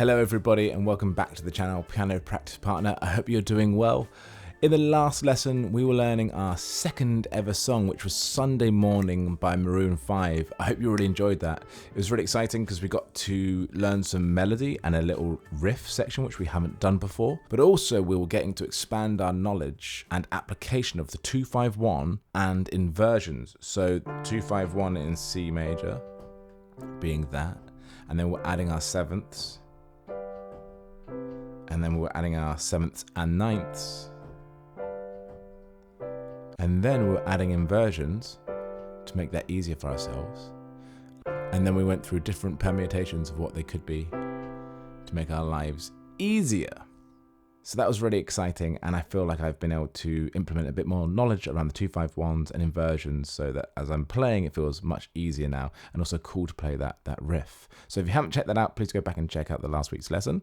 Hello everybody and welcome back to the channel, Piano Practice Partner. I hope you're doing well. In the last lesson we were learning our second ever song, which was Sunday Morning by Maroon 5. I hope you really enjoyed that. It was really exciting because we got to learn some melody and a little riff section which we haven't done before, but also we were getting to expand our knowledge and application of the 2-5-1 and inversions. So 2-5-1 in C major being that, and then we're adding our sevenths, and then we're adding our sevenths and ninths, and then we're adding inversions to make that easier for ourselves. And then we went through different permutations of what they could be to make our lives easier. So that was really exciting, and I feel like I've been able to implement a bit more knowledge around the 2-5-1s and inversions so that as I'm playing it feels much easier now, and also cool to play that riff. So if you haven't checked that out, please go back and check out the last week's lesson.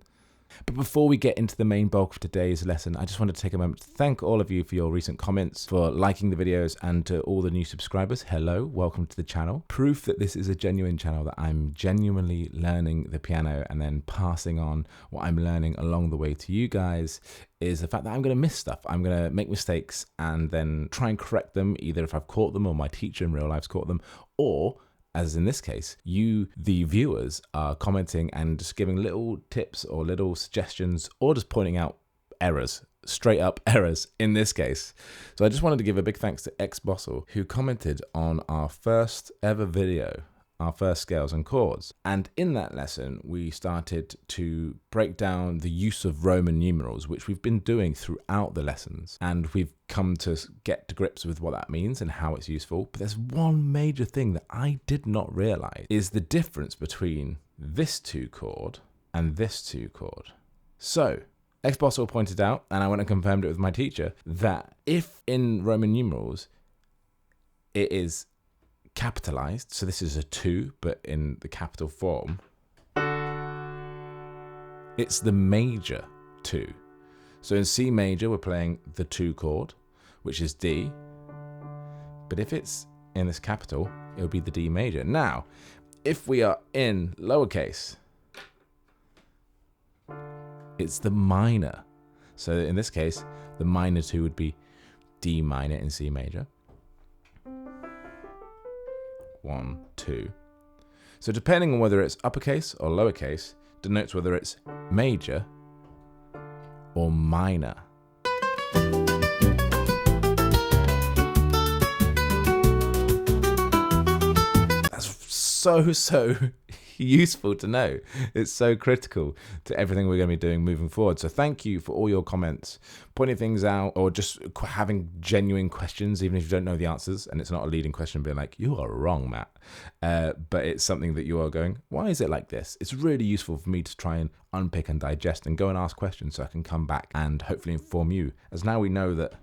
But before we get into the main bulk of today's lesson, I just wanted to take a moment to thank all of you for your recent comments, for liking the videos, and to all the new subscribers. Hello, welcome to the channel. Proof that this is a genuine channel, that I'm genuinely learning the piano and then passing on what I'm learning along the way to you guys, is the fact that I'm going to miss stuff. I'm going to make mistakes and then try and correct them, either if I've caught them or my teacher in real life's caught them, or as in this case, you, the viewers, are commenting and just giving little tips or little suggestions or just pointing out errors, straight up errors in this case. So I just wanted to give a big thanks to Xbossel, who commented on our first ever video, our first scales and chords. And in that lesson, we started to break down the use of Roman numerals, which we've been doing throughout the lessons. And we've come to get to grips with what that means and how it's useful. But there's one major thing that I did not realize is the difference between this 2 chord and this 2 chord. So Xbossel pointed out, and I went and confirmed it with my teacher, that if in Roman numerals it is capitalized, so this is a 2 but in the capital form, it's the major 2. So in C major we're playing the 2 chord, which is D, but if it's in this capital it would be the D major. Now if we are in lowercase, it's the minor. So in this case the minor 2 would be D minor in C major. 1, 2. So depending on whether it's uppercase or lowercase denotes whether it's major or minor. That's so useful to know. It's so critical to everything we're going to be doing moving forward. So thank you for all your comments, pointing things out, or just having genuine questions, even if you don't know the answers, and it's not a leading question being like, you are wrong, Matt. But it's something that you are going, why is it like this? It's really useful for me to try and unpick and digest and go and ask questions so I can come back and hopefully inform you, as now we know that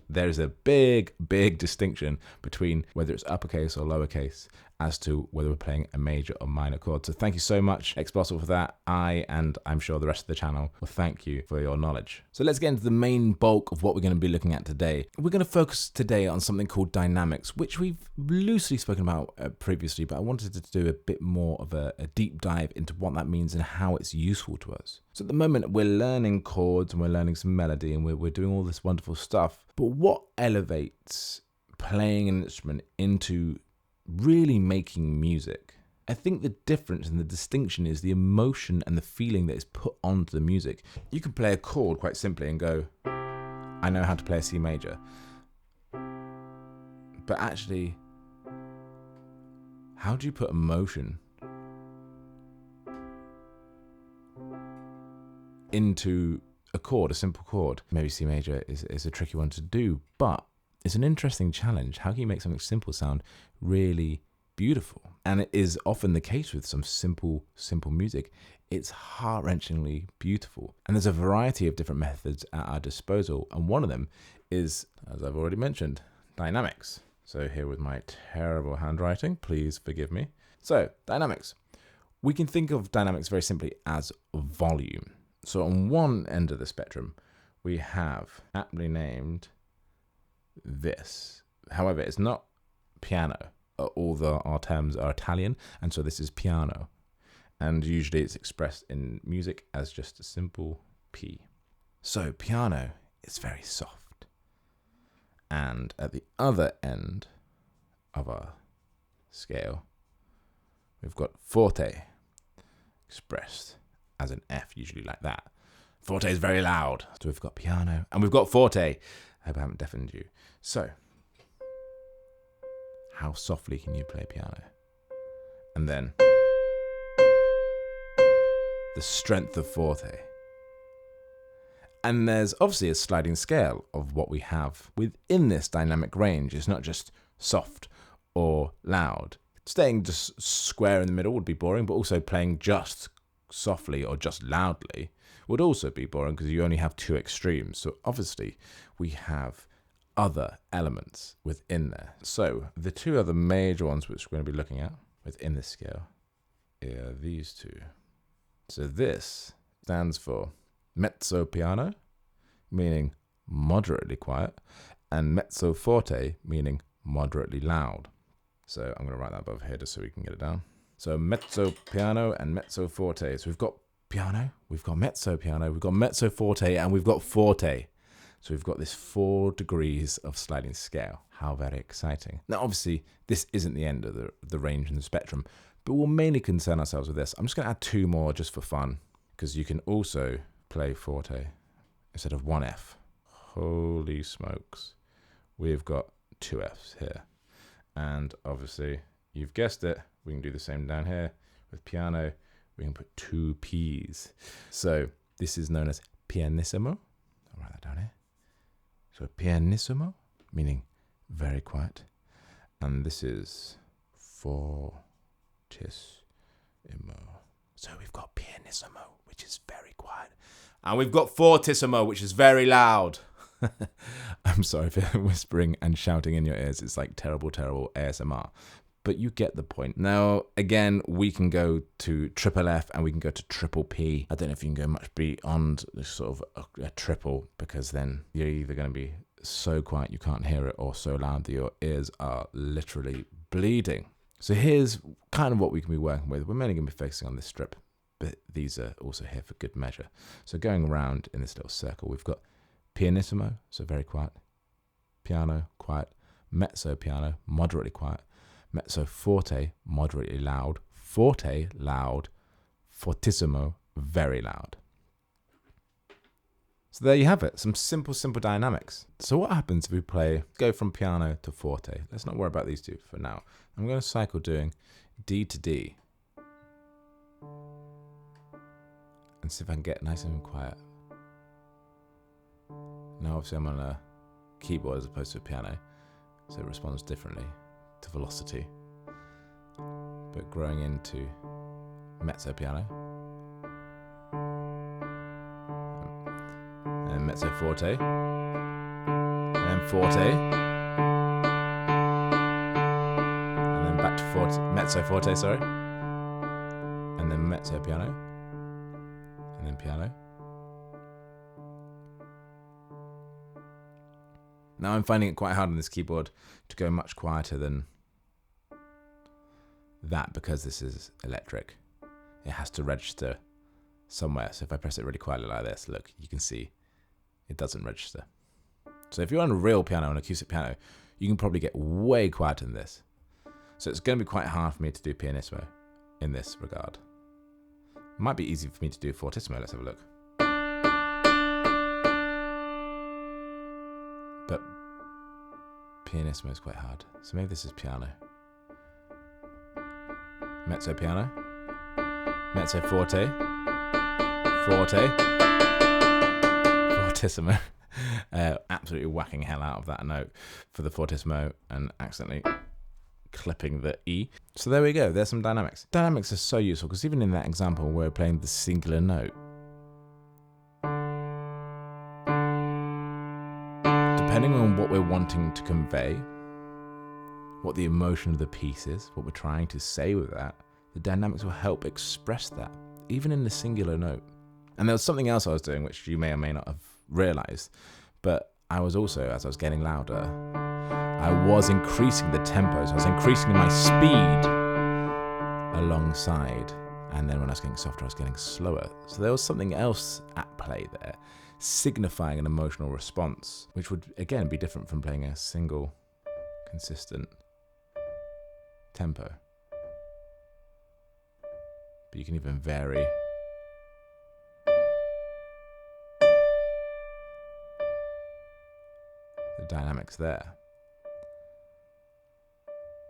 there's a big distinction between whether it's uppercase or lowercase as to whether we're playing a major or minor chord. So thank you so much, Xbossel, for that. And I'm sure the rest of the channel will thank you for your knowledge. So let's get into the main bulk of what we're going to be looking at today. We're going to focus today on something called dynamics, which we've loosely spoken about previously, but I wanted to do a bit more of a deep dive into what that means and how it's useful to us. So at the moment, we're learning chords and we're learning some melody and we're doing all this wonderful stuff. But what elevates playing an instrument into really making music? I think the difference and the distinction is the emotion and the feeling that is put onto the music. You can play a chord quite simply and go, I know how to play a C major. But actually, how do you put emotion into a chord, a simple chord? Maybe C major is a tricky one to do, but it's an interesting challenge. How can you make something simple sound really beautiful? And it is often the case with some simple music. It's heart-wrenchingly beautiful. And there's a variety of different methods at our disposal. And one of them is, as I've already mentioned, dynamics. So here with my terrible handwriting, please forgive me. So dynamics. We can think of dynamics very simply as volume. So on one end of the spectrum, we have aptly named this. However, it's not piano, although our terms are Italian, and so this is piano. And usually it's expressed in music as just a simple P. So piano is very soft. And at the other end of our scale, we've got forte, expressed as an F, usually like that. Forte is very loud. So we've got piano and we've got forte. I hope I haven't deafened you. So, how softly can you play piano? And then the strength of forte. And there's obviously a sliding scale of what we have within this dynamic range. It's not just soft or loud. Staying just square in the middle would be boring, but also playing just softly or just loudly would also be boring because you only have two extremes. So obviously we have other elements within there. So the two other major ones which we're going to be looking at within this scale are these two. So this stands for mezzo piano, meaning moderately quiet, and mezzo forte, meaning moderately loud. So I'm going to write that above here just so we can get it down. So mezzo piano and mezzo forte. So we've got piano, we've got mezzo piano, we've got mezzo forte, and we've got forte. So we've got this 4 degrees of sliding scale. How very exciting. Now, obviously, this isn't the end of the range and the spectrum, but we'll mainly concern ourselves with this. I'm just going to add 2 more just for fun, because you can also play forte instead of 1 F. Holy smokes. We've got 2 Fs here. And obviously, you've guessed it, we can do the same down here. With piano, we can put 2 Ps. So this is known as pianissimo. I'll write that down here. So pianissimo, meaning very quiet. And this is fortissimo. So we've got pianissimo, which is very quiet. And we've got fortissimo, which is very loud. I'm sorry for whispering and shouting in your ears. It's like terrible, terrible ASMR. But you get the point. Now, again, we can go to triple F and we can go to triple P. I don't know if you can go much beyond sort of a triple, because then you're either going to be so quiet you can't hear it or so loud that your ears are literally bleeding. So here's kind of what we can be working with. We're mainly going to be focusing on this strip, but these are also here for good measure. So going around in this little circle, we've got pianissimo, so very quiet, piano, quiet, mezzo piano, moderately quiet, mezzo forte, moderately loud, forte, loud, fortissimo, very loud. So there you have it, some simple dynamics. So what happens if we go from piano to forte? Let's not worry about these two for now. I'm going to cycle doing D to D. And see if I can get nice and quiet. Now obviously I'm on a keyboard as opposed to a piano, so it responds differently to velocity. But growing into mezzo piano, and mezzo forte, and then forte, and then back to forte, mezzo forte, sorry, and then mezzo piano, and then piano. Now I'm finding it quite hard on this keyboard to go much quieter than that because this is electric. It has to register somewhere. So if I press it really quietly like this, look, you can see it doesn't register. So if you're on a real piano, an acoustic piano, you can probably get way quieter than this. So it's going to be quite hard for me to do pianissimo in this regard. It might be easy for me to do fortissimo. Let's have a look. But pianissimo is quite hard. So maybe this is piano. Mezzo piano. Mezzo forte. Forte. Fortissimo. Absolutely whacking hell out of that note for the fortissimo and accidentally clipping the E. So there we go. There's some dynamics. Dynamics are so useful because even in that example we're playing the singular note. Depending on what we're wanting to convey, what the emotion of the piece is, what we're trying to say with that, the dynamics will help express that, even in the singular note. And there was something else I was doing which you may or may not have realized, but I was also, as I was getting louder, I was increasing the tempo, so I was increasing my speed alongside And then when I was getting softer, I was getting slower. So there was something else at play there, signifying an emotional response, which would, again, be different from playing a single, consistent tempo. But you can even vary the dynamics there,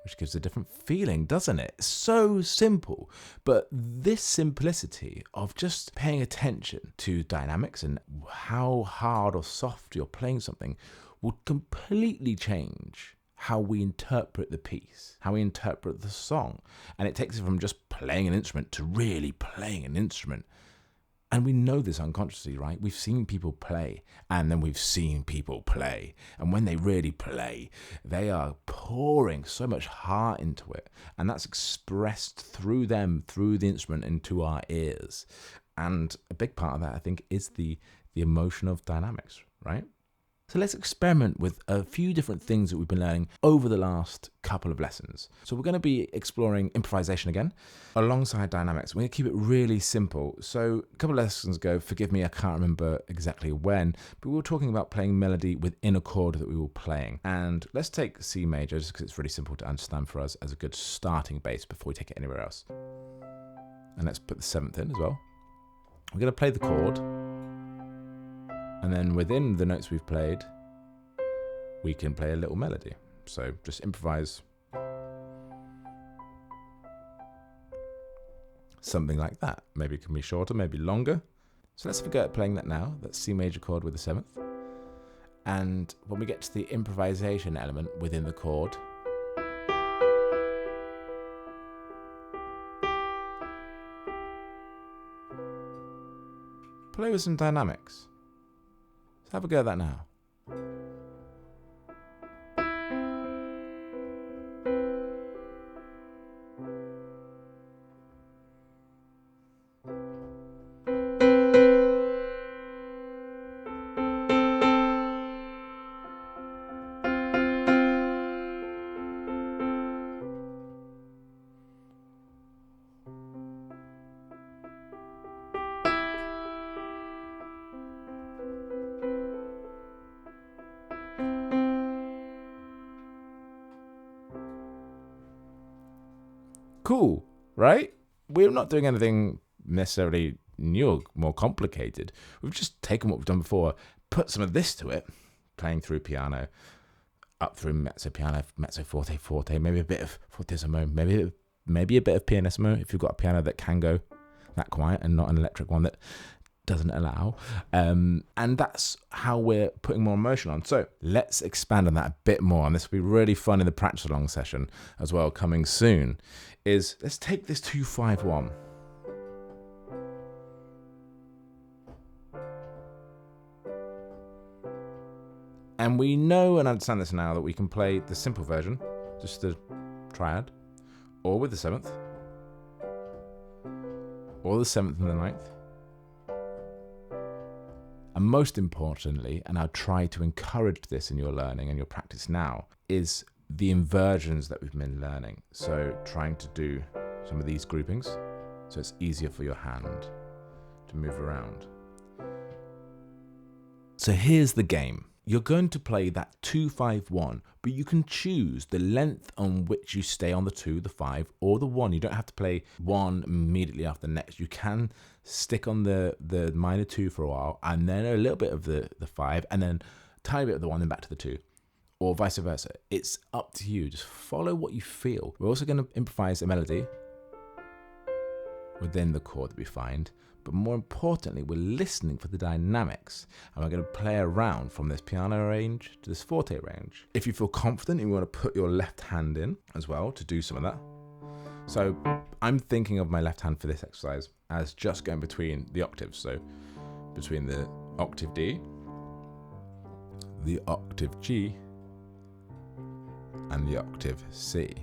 which gives a different feeling, doesn't it? So simple, but this simplicity of just paying attention to dynamics and how hard or soft you're playing something would completely change how we interpret the piece, how we interpret the song. And it takes it from just playing an instrument to really playing an instrument. And we know this unconsciously, right? We've seen people play, and then we've seen people play. And when they really play, they are pouring so much heart into it. And that's expressed through them, through the instrument, into our ears. And a big part of that, I think, is the emotion of dynamics, right? So let's experiment with a few different things that we've been learning over the last couple of lessons. So we're going to be exploring improvisation again, alongside dynamics. We're going to keep it really simple. So a couple of lessons ago, forgive me, I can't remember exactly when, but we were talking about playing melody within a chord that we were playing. And let's take C major, just because it's really simple to understand for us as a good starting base before we take it anywhere else. And let's put the 7th in as well. We're going to play the chord. And then within the notes we've played, we can play a little melody. So just improvise something like that. Maybe it can be shorter, maybe longer. So let's forget playing that now. That's C major chord with the 7th. And when we get to the improvisation element within the chord, play with some dynamics. So have a go at that now. Cool, right? We're not doing anything necessarily new or more complicated. We've just taken what we've done before, put some of this to it, playing through piano, up through mezzo piano, mezzo forte, forte, maybe a bit of fortissimo, maybe a bit of pianissimo if you've got a piano that can go that quiet and not an electric one that doesn't allow. And that's how we're putting more emotion on. So let's expand on that a bit more. And this will be really fun in the practice along session as well, coming soon. Is let's take this 2-5-1. And we know and understand this now that we can play the simple version, just the triad, or with the 7th, or the 7th and the 9th. And most importantly, and I'll try to encourage this in your learning and your practice now, is the inversions that we've been learning. So trying to do some of these groupings so it's easier for your hand to move around. So here's the game. You're going to play that 2-5-1, but you can choose the length on which you stay on the 2, the 5, or the 1. You don't have to play 1 immediately after the next. You can stick on the minor 2 for a while, and then a little bit of the 5, and then a tiny bit of the 1, then back to the 2, or vice versa. It's up to you. Just follow what you feel. We're also going to improvise a melody within the chord that we find. But more importantly, we're listening for the dynamics, and we're going to play around from this piano range to this forte range. If you feel confident, you want to put your left hand in as well to do some of that. So I'm thinking of my left hand for this exercise as just going between the octaves. So between the octave D, the octave G, and the octave C.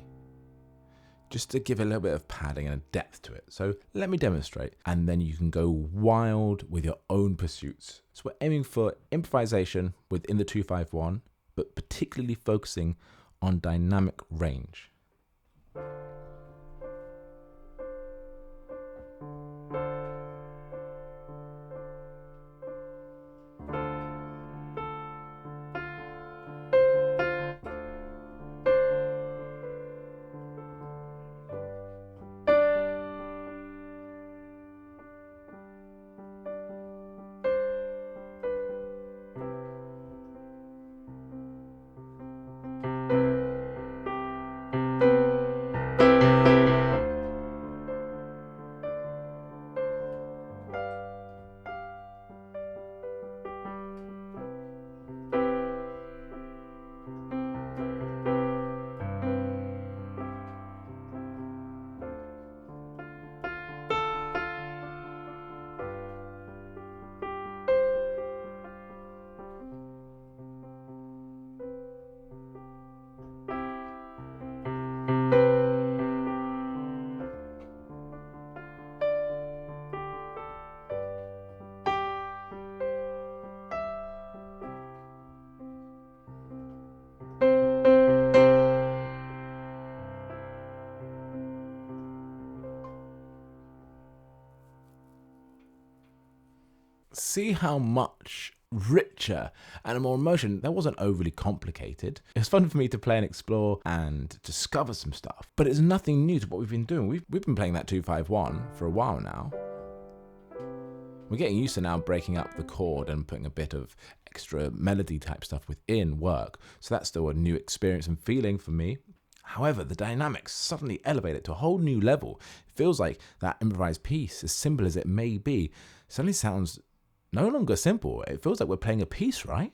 Just to give a little bit of padding and a depth to it. So let me demonstrate, and then you can go wild with your own pursuits. So we're aiming for improvisation within the 2-5-1, but particularly focusing on dynamic range. see how much richer and more emotion. That wasn't overly complicated. It was fun for me to play and explore and discover some stuff, but it's nothing new to what we've been doing. We've been playing that 2-5-1 for a while now. We're getting used to now breaking up the chord and putting a bit of extra melody type stuff within work, so that's still a new experience and feeling for me. However, the dynamics suddenly elevate it to a whole new level. It feels like that improvised piece, as simple as it may be, suddenly sounds no longer simple. It feels like we're playing a piece, right?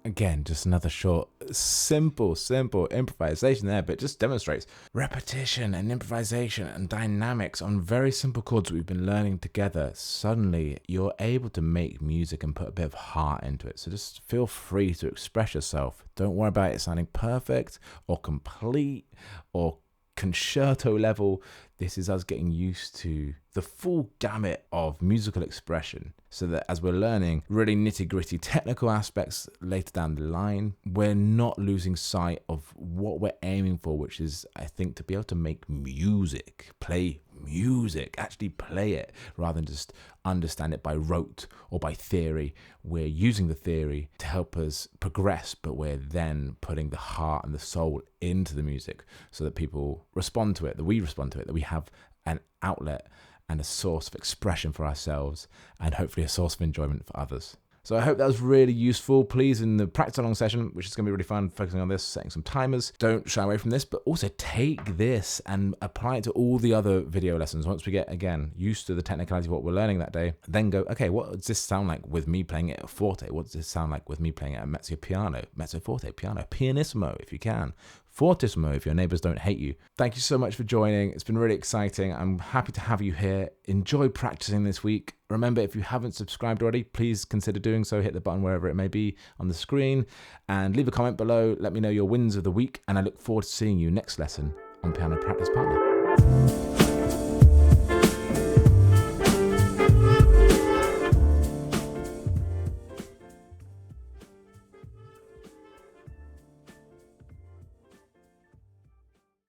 Again, just another short, simple improvisation there, but it just demonstrates repetition and improvisation and dynamics on very simple chords that we've been learning together. Suddenly, you're able to make music and put a bit of heart into it. So just feel free to express yourself. Don't worry about it sounding perfect or complete or concerto level. This is us getting used to the full gamut of musical expression, so that as we're learning really nitty-gritty technical aspects later down the line, we're not losing sight of what we're aiming for, which is, I think, to be able to make music, play music, actually play it, rather than just understand it by rote or by theory. We're using the theory to help us progress, but we're then putting the heart and the soul into the music so that people respond to it, that we respond to it, that we have an outlet and a source of expression for ourselves, and hopefully a source of enjoyment for others. So I hope that was really useful. Please, in the practice along session, which is going to be really fun, focusing on this, setting some timers, don't shy away from this, but also take this and apply it to all the other video lessons. Once we get, again, used to the technicality of what we're learning that day, then go, okay, what does this sound like with me playing it at forte? What does this sound like with me playing it at mezzo piano, mezzo forte, piano, pianissimo, if you can, fortissimo, if your neighbors don't hate you. Thank you so much for joining. It's been really exciting. I'm happy to have you here. Enjoy practicing this week. Remember, if you haven't subscribed already, please consider doing so. Hit the button wherever it may be on the screen and leave a comment below. Let me know your wins of the week, and I look forward to seeing you next lesson on Piano Practice Partner.